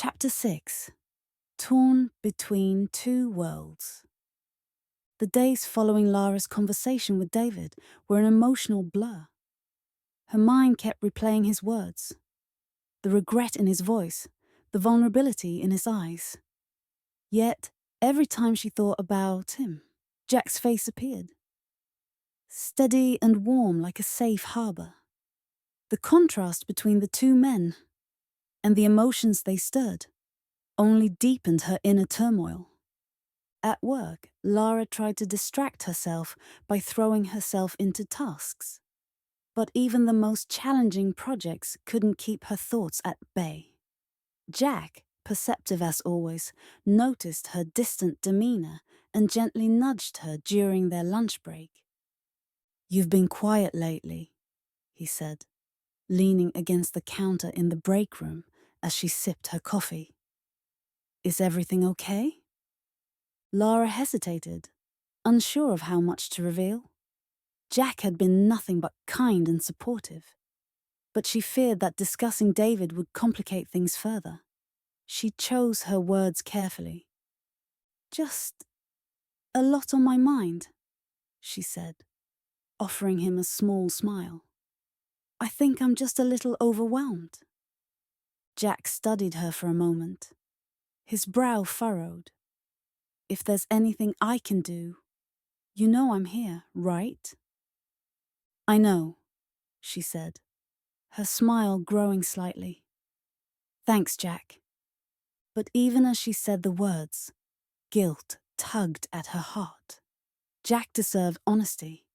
Chapter 6. Torn Between Two Worlds. The days following Lara's conversation with David were an emotional blur. Her mind kept replaying his words, the regret in his voice, the vulnerability in his eyes. Yet, every time she thought about him, Jack's face appeared, steady and warm like a safe harbor. The contrast between the two men and the emotions they stirred only deepened her inner turmoil. At work, Lara tried to distract herself by throwing herself into tasks. But even the most challenging projects couldn't keep her thoughts at bay. Jack, perceptive as always, noticed her distant demeanor and gently nudged her during their lunch break. "You've been quiet lately," he said, leaning against the counter in the break room as she sipped her coffee. "Is everything okay?" Lara hesitated, unsure of how much to reveal. Jack had been nothing but kind and supportive, but she feared that discussing David would complicate things further. She chose her words carefully. "Just a lot on my mind," she said, offering him a small smile. "I think I'm just a little overwhelmed." Jack studied her for a moment, his brow furrowed. "If there's anything I can do, you know I'm here, right?" "I know," she said, her smile growing slightly. "Thanks, Jack." But even as she said the words, guilt tugged at her heart. Jack deserved honesty,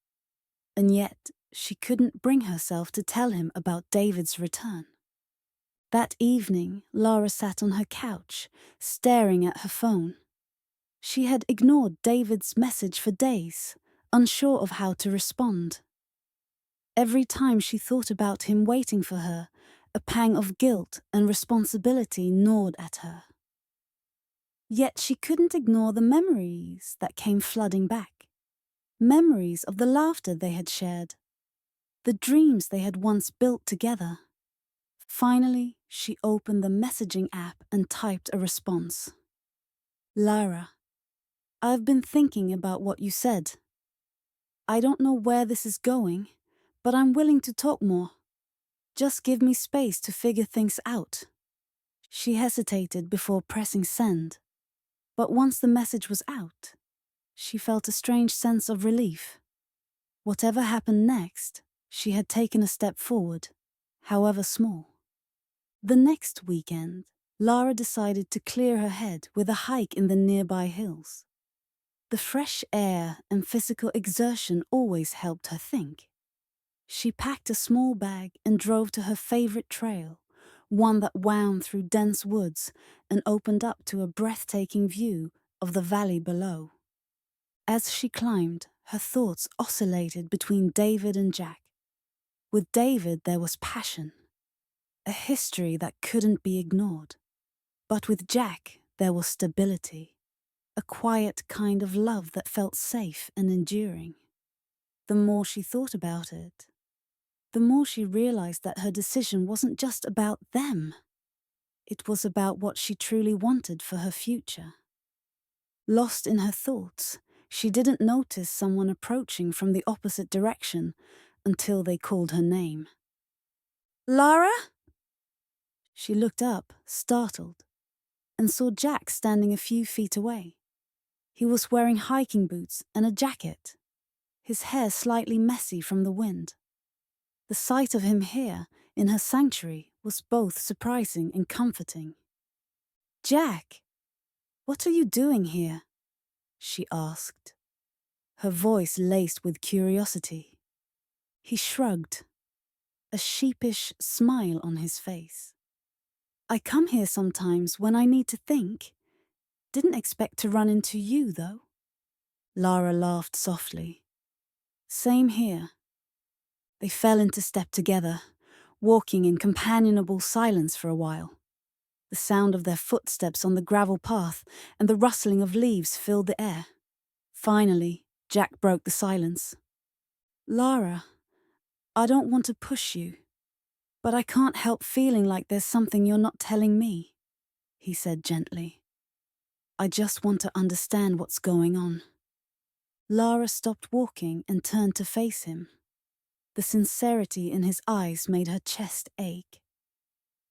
and yet she couldn't bring herself to tell him about David's return. That evening, Lara sat on her couch, staring at her phone. She had ignored David's message for days, unsure of how to respond. Every time she thought about him waiting for her, a pang of guilt and responsibility gnawed at her. Yet she couldn't ignore the memories that came flooding back. Memories of the laughter they had shared, the dreams they had once built together. Finally, she opened the messaging app and typed a response. "Lara, I've been thinking about what you said. I don't know where this is going, but I'm willing to talk more. Just give me space to figure things out." She hesitated before pressing send, but once the message was out, she felt a strange sense of relief. Whatever happened next, she had taken a step forward, however small. The next weekend, Lara decided to clear her head with a hike in the nearby hills. The fresh air and physical exertion always helped her think. She packed a small bag and drove to her favorite trail, one that wound through dense woods and opened up to a breathtaking view of the valley below. As she climbed, her thoughts oscillated between David and Jack. With David there was passion, a history that couldn't be ignored. But with Jack there was stability, a quiet kind of love that felt safe and enduring. The more she thought about it, the more she realized that her decision wasn't just about them. It was about what she truly wanted for her future. Lost in her thoughts, she didn't notice someone approaching from the opposite direction until they called her name. "Lara?" She looked up, startled, and saw Jack standing a few feet away. He was wearing hiking boots and a jacket, his hair slightly messy from the wind. The sight of him here, in her sanctuary, was both surprising and comforting. "Jack, what are you doing here?" she asked, her voice laced with curiosity. He shrugged, a sheepish smile on his face. "I come here sometimes when I need to think. Didn't expect to run into you, though." Lara laughed softly. "Same here." They fell into step together, walking in companionable silence for a while. The sound of their footsteps on the gravel path and the rustling of leaves filled the air. Finally, Jack broke the silence. "Lara, I don't want to push you, but I can't help feeling like there's something you're not telling me." he said gently. I just want to understand what's going on. Lara stopped walking and turned to face him. The sincerity in his eyes made her chest ache.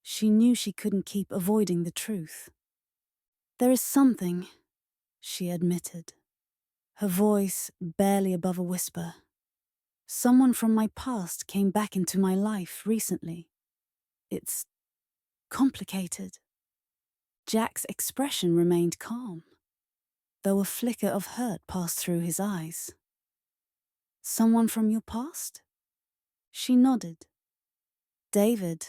She knew she couldn't keep avoiding the truth. There is something, she admitted, her voice barely above a whisper. Someone from my past came back into my life recently. It's complicated. Jack's expression remained calm, though a flicker of hurt passed through his eyes. Someone from your past? She nodded. David.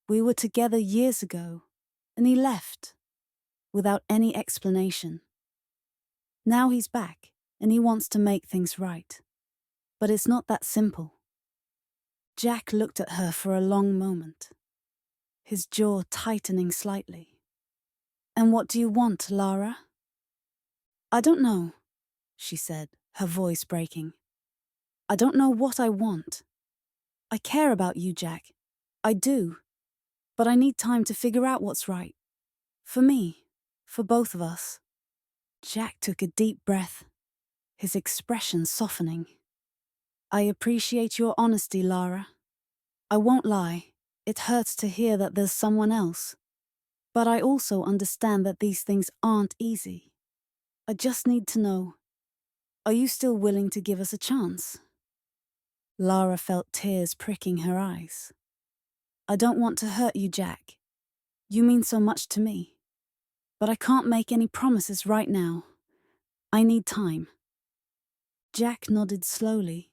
We were together years ago, and he left, without any explanation. Now he's back, and he wants to make things right. But it's not that simple. Jack looked at her for a long moment, his jaw tightening slightly. And what do you want, Lara? I don't know, she said, her voice breaking. I don't know what I want. I care about you, Jack. I do. But I need time to figure out what's right. For me, for both of us. Jack took a deep breath, his expression softening. I appreciate your honesty, Lara. I won't lie. It hurts to hear that there's someone else. But I also understand that these things aren't easy. I just need to know, are you still willing to give us a chance? Lara felt tears pricking her eyes. I don't want to hurt you, Jack. You mean so much to me. But I can't make any promises right now. I need time. Jack nodded slowly,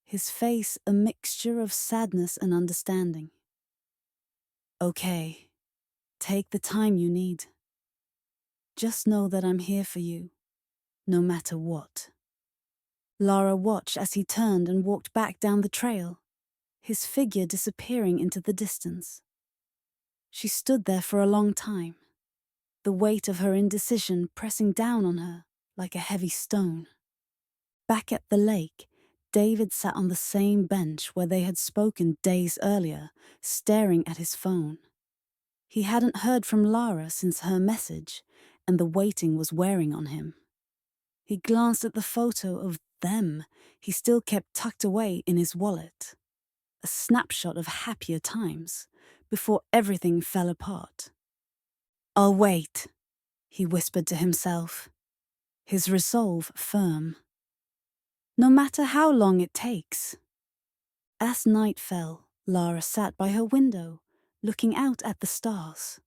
his face a mixture of sadness and understanding. Okay, take the time you need. Just know that I'm here for you, no matter what. Lara watched as he turned and walked back down the trail, his figure disappearing into the distance. She stood there for a long time, the weight of her indecision pressing down on her like a heavy stone. Back at the lake, David sat on the same bench where they had spoken days earlier, staring at his phone. He hadn't heard from Lara since her message, and the waiting was wearing on him. He glanced at the photo of them he still kept tucked away in his wallet, a snapshot of happier times, before everything fell apart. I'll wait, he whispered to himself, his resolve firm. No matter how long it takes. As night fell, Lara sat by her window, looking out at the stars.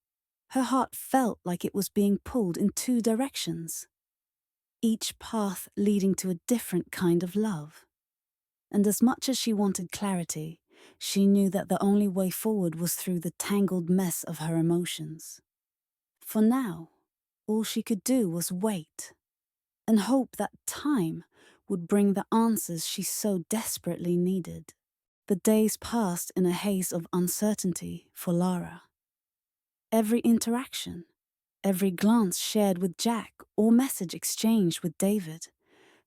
Her heart felt like it was being pulled in two directions, each path leading to a different kind of love. And as much as she wanted clarity, she knew that the only way forward was through the tangled mess of her emotions. For now, all she could do was wait, and hope that time would bring the answers she so desperately needed. The days passed in a haze of uncertainty for Lara. Every interaction, every glance shared with Jack or message exchanged with David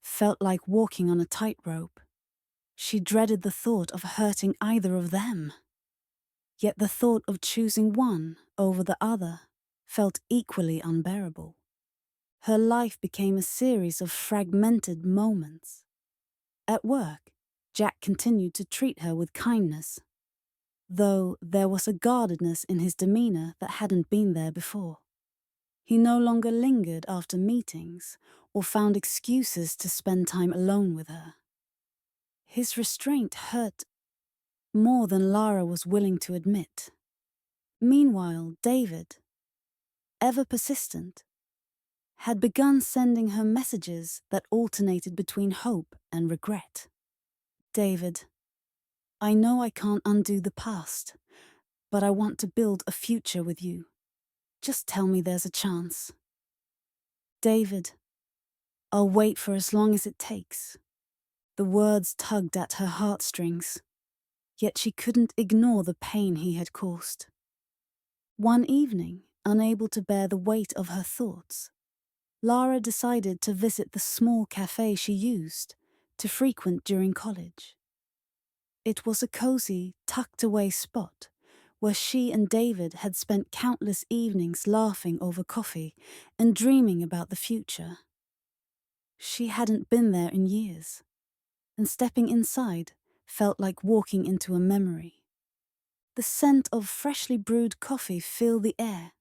felt like walking on a tightrope. She dreaded the thought of hurting either of them. Yet the thought of choosing one over the other felt equally unbearable. Her life became a series of fragmented moments. At work, Jack continued to treat her with kindness, though there was a guardedness in his demeanor that hadn't been there before. He no longer lingered after meetings or found excuses to spend time alone with her. His restraint hurt more than Lara was willing to admit. Meanwhile, David, ever persistent, had begun sending her messages that alternated between hope and regret. David, I know I can't undo the past, but I want to build a future with you. Just tell me there's a chance. David, I'll wait for as long as it takes. The words tugged at her heartstrings, yet she couldn't ignore the pain he had caused. One evening, unable to bear the weight of her thoughts, Lara decided to visit the small cafe she used to frequent during college. It was a cozy, tucked-away spot where she and David had spent countless evenings laughing over coffee and dreaming about the future. She hadn't been there in years, and stepping inside felt like walking into a memory. The scent of freshly brewed coffee filled the air,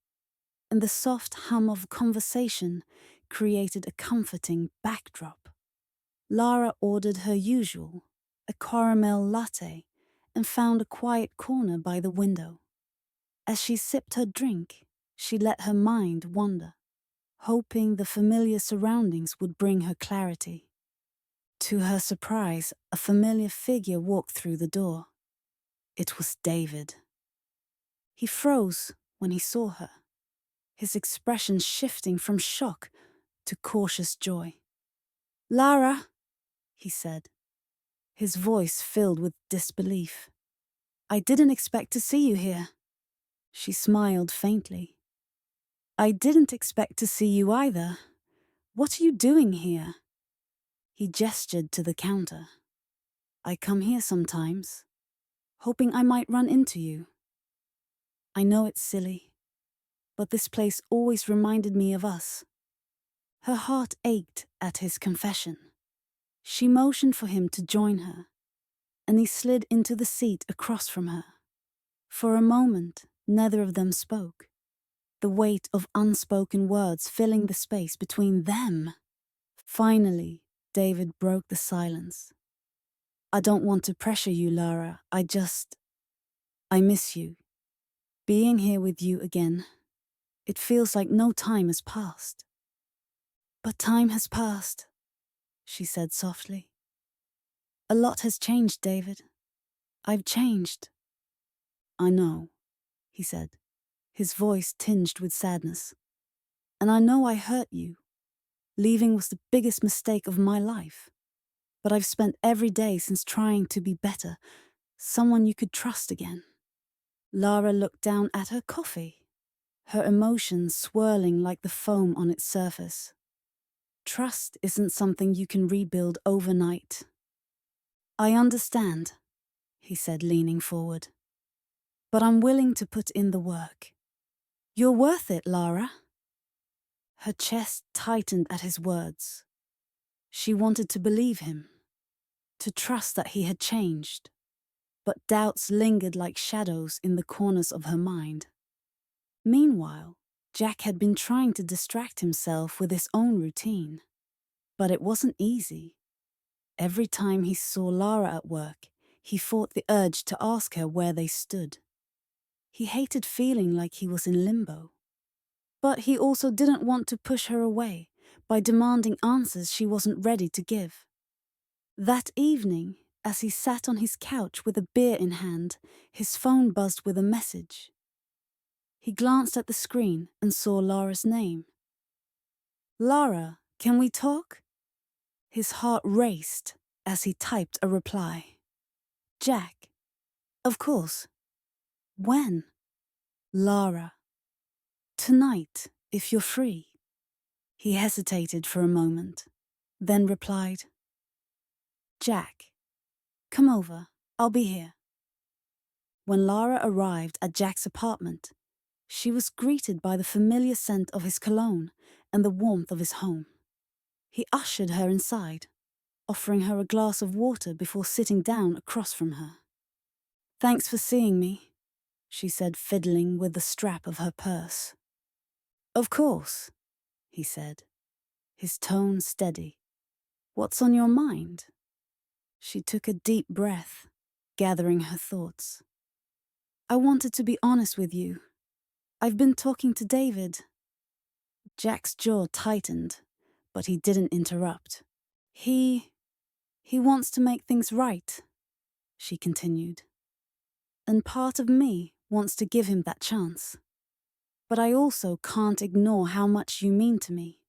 and the soft hum of conversation created a comforting backdrop. Lara ordered her usual, a caramel latte, and found a quiet corner by the window. As she sipped her drink, she let her mind wander, hoping the familiar surroundings would bring her clarity. To her surprise, a familiar figure walked through the door. It was David. He froze when he saw her, his expression shifting from shock to cautious joy. "Lara," he said, his voice filled with disbelief. "I didn't expect to see you here." She smiled faintly. "I didn't expect to see you either. What are you doing here?" He gestured to the counter. "I come here sometimes, hoping I might run into you. I know it's silly, but this place always reminded me of us." Her heart ached at his confession. She motioned for him to join her, and he slid into the seat across from her. For a moment, neither of them spoke, the weight of unspoken words filling the space between them. Finally, David broke the silence. "I don't want to pressure you, Lara. I miss you. Being here with you again, it feels like no time has passed." "But time has passed," she said softly. "A lot has changed, David. I've changed." "I know," he said, his voice tinged with sadness. "And I know I hurt you. Leaving was the biggest mistake of my life. But I've spent every day since trying to be better, someone you could trust again." Lara looked down at her coffee, her emotions swirling like the foam on its surface. Trust isn't something you can rebuild overnight. "I understand," he said, leaning forward. "But I'm willing to put in the work. You're worth it, Lara." Her chest tightened at his words. She wanted to believe him, to trust that he had changed, but doubts lingered like shadows in the corners of her mind. Meanwhile, Jack had been trying to distract himself with his own routine. But it wasn't easy. Every time he saw Lara at work, he fought the urge to ask her where they stood. He hated feeling like he was in limbo. But he also didn't want to push her away by demanding answers she wasn't ready to give. That evening, as he sat on his couch with a beer in hand, his phone buzzed with a message. He glanced at the screen and saw Lara's name. "Lara, can we talk?" His heart raced as he typed a reply. "Jack, of course. When?" "Lara, tonight, if you're free." He hesitated for a moment, then replied, "Jack, come over, I'll be here." When Lara arrived at Jack's apartment, she was greeted by the familiar scent of his cologne and the warmth of his home. He ushered her inside, offering her a glass of water before sitting down across from her. "Thanks for seeing me," she said, fiddling with the strap of her purse. "Of course," he said, his tone steady. "What's on your mind?" She took a deep breath, gathering her thoughts. "I wanted to be honest with you. I've been talking to David." Jack's jaw tightened, but he didn't interrupt. He wants to make things right," she continued. "And part of me wants to give him that chance. But I also can't ignore how much you mean to me.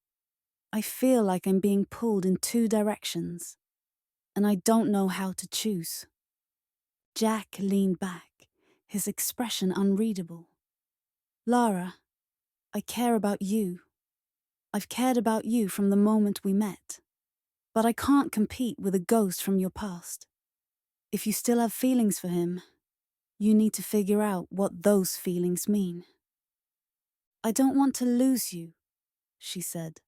I feel like I'm being pulled in two directions, and I don't know how to choose." Jack leaned back, his expression unreadable. "Lara, I care about you. I've cared about you from the moment we met. But I can't compete with a ghost from your past. If you still have feelings for him, You need to figure out what those feelings mean. I don't want to lose you, she said,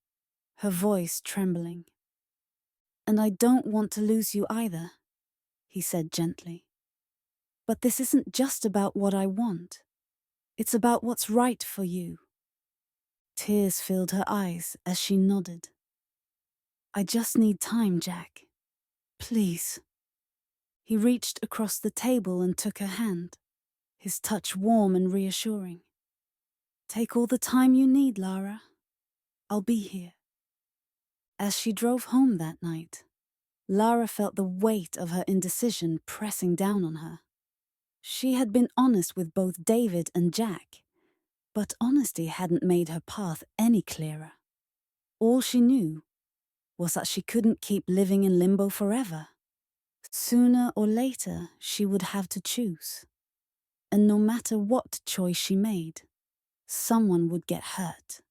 her voice trembling. And I don't want to lose you either, he said gently. But this isn't just about what I want. It's about what's right for you. Tears filled her eyes as she nodded. I just need time, Jack. Please. He reached across the table and took her hand, his touch warm and reassuring. Take all the time you need, Lara. I'll be here. As she drove home that night, Lara felt the weight of her indecision pressing down on her. She had been honest with both David and Jack, but honesty hadn't made her path any clearer. All she knew was that she couldn't keep living in limbo forever. Sooner or later, she would have to choose. And no matter what choice she made, someone would get hurt.